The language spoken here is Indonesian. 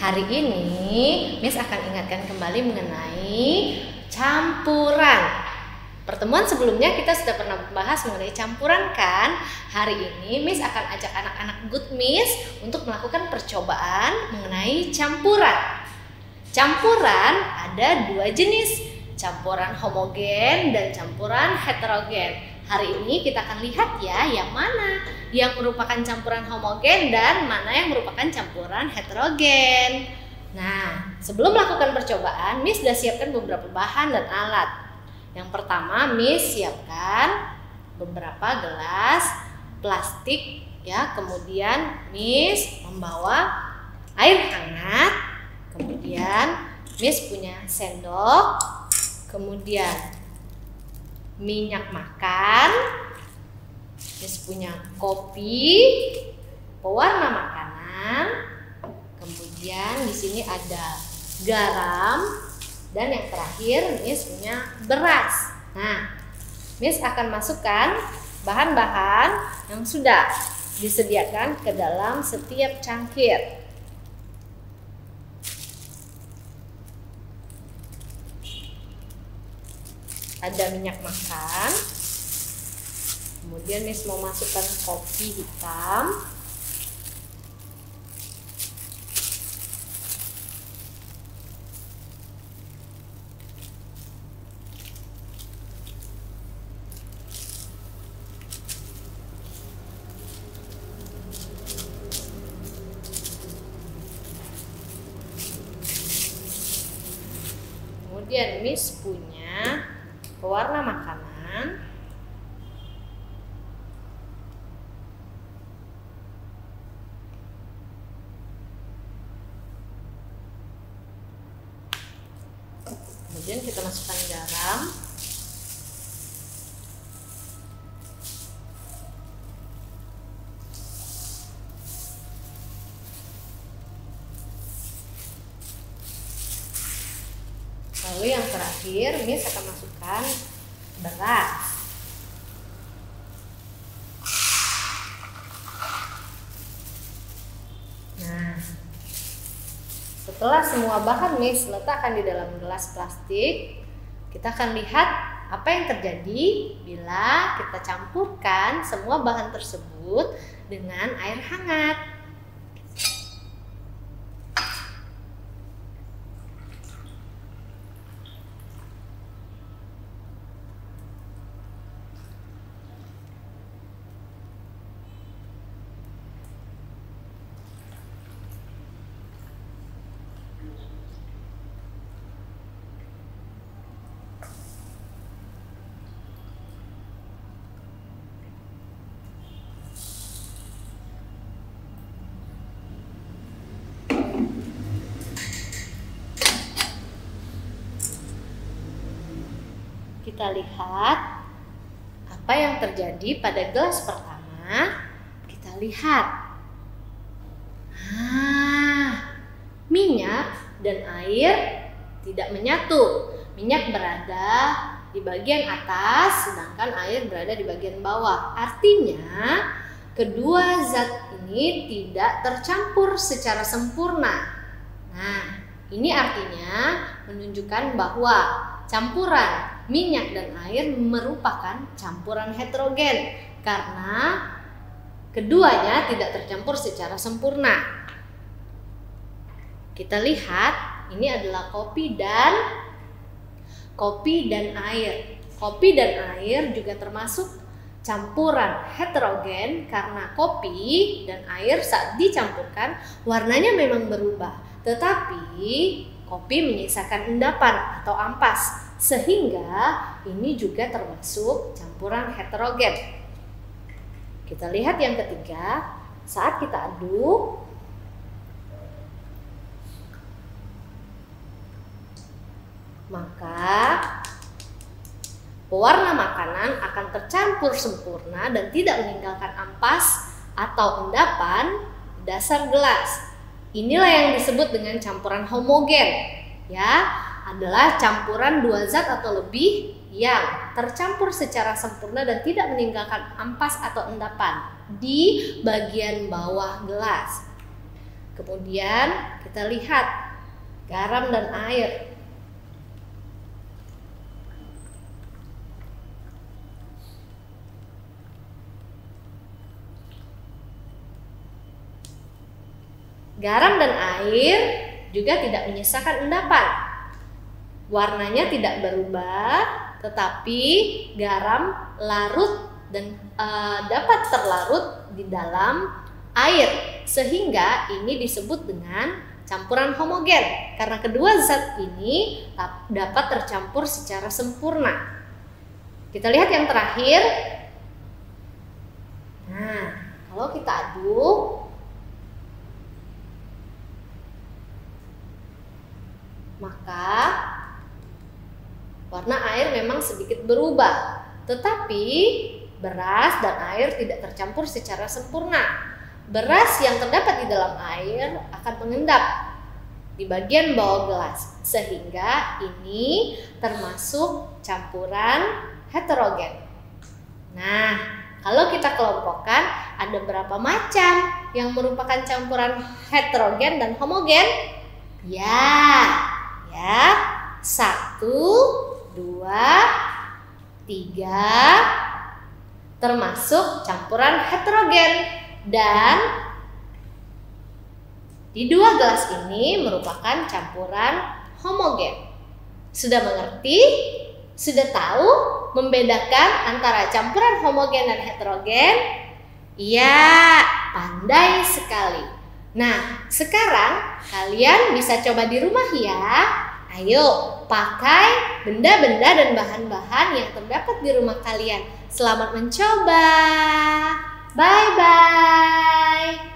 Hari ini Miss akan ingatkan kembali mengenai campuran. Pertemuan sebelumnya kita sudah pernah membahas mengenai campuran kan? Hari ini Miss akan ajak anak-anak Good Miss untuk melakukan percobaan mengenai campuran. Campuran ada dua jenis, campuran homogen dan campuran heterogen. Hari ini kita akan lihat ya yang mana yang merupakan campuran homogen dan mana yang merupakan campuran heterogen. Nah, sebelum melakukan percobaan, Miss sudah siapkan beberapa bahan dan alat. Yang pertama, Miss siapkan beberapa gelas plastik ya. Kemudian Miss membawa air hangat. Kemudian Miss punya sendok. Kemudian minyak makan. Miss punya kopi, pewarna makanan. Kemudian di sini ada garam. Dan yang terakhir Miss punya beras. Nah, Miss akan masukkan bahan-bahan yang sudah disediakan ke dalam setiap cangkir. Ada minyak makan. Kemudian Miss mau masukkan kopi hitam. Kemudian Miss punya pewarna makanan. Kemudian kita masukkan garam. Lalu yang terakhir, Miss akan masukkan beras. Nah, setelah semua bahan Miss letakkan di dalam gelas plastik, kita akan lihat apa yang terjadi bila kita campurkan semua bahan tersebut dengan air hangat. Kita lihat apa yang terjadi pada gelas pertama. Kita lihat, minyak dan air tidak menyatu. Minyak berada di bagian atas, sedangkan air berada di bagian bawah. Artinya, kedua zat ini tidak tercampur secara sempurna. Nah, ini artinya menunjukkan bahwa campuran minyak dan air merupakan campuran heterogen karena keduanya tidak tercampur secara sempurna. Kita lihat, ini adalah kopi dan air. Kopi dan air juga termasuk campuran heterogen karena kopi dan air saat dicampurkan warnanya memang berubah, tetapi kopi menyisakan endapan atau ampas, sehingga ini juga termasuk campuran heterogen. Kita lihat yang ketiga, saat kita aduk, maka pewarna makanan akan tercampur sempurna dan tidak meninggalkan ampas atau endapan di dasar gelas. Inilah yang disebut dengan campuran homogen, ya, adalah campuran dua zat atau lebih yang tercampur secara sempurna dan tidak meninggalkan ampas atau endapan di bagian bawah gelas. Kemudian kita lihat garam dan air. Garam dan air juga tidak menyisakan endapan. Warnanya tidak berubah, tetapi garam larut dan dapat terlarut di dalam air, sehingga ini disebut dengan campuran homogen karena kedua zat ini dapat tercampur secara sempurna. Kita lihat yang terakhir. Nah, kalau kita aduk, maka warna air memang sedikit berubah, tetapi beras dan air tidak tercampur secara sempurna. Beras yang terdapat di dalam air akan mengendap di bagian bawah gelas, sehingga ini termasuk campuran heterogen. Nah, kalau kita kelompokkan, ada berapa macam yang merupakan campuran heterogen dan homogen? Ya, 1, 2, 3 termasuk campuran heterogen, dan di 2 gelas ini merupakan campuran homogen. Sudah mengerti? Sudah tahu membedakan antara campuran homogen dan heterogen? Iya, pandai sekali. Nah, sekarang kalian bisa coba di rumah ya. Ayo, pakai benda-benda dan bahan-bahan yang terdapat di rumah kalian. Selamat mencoba. Bye-bye.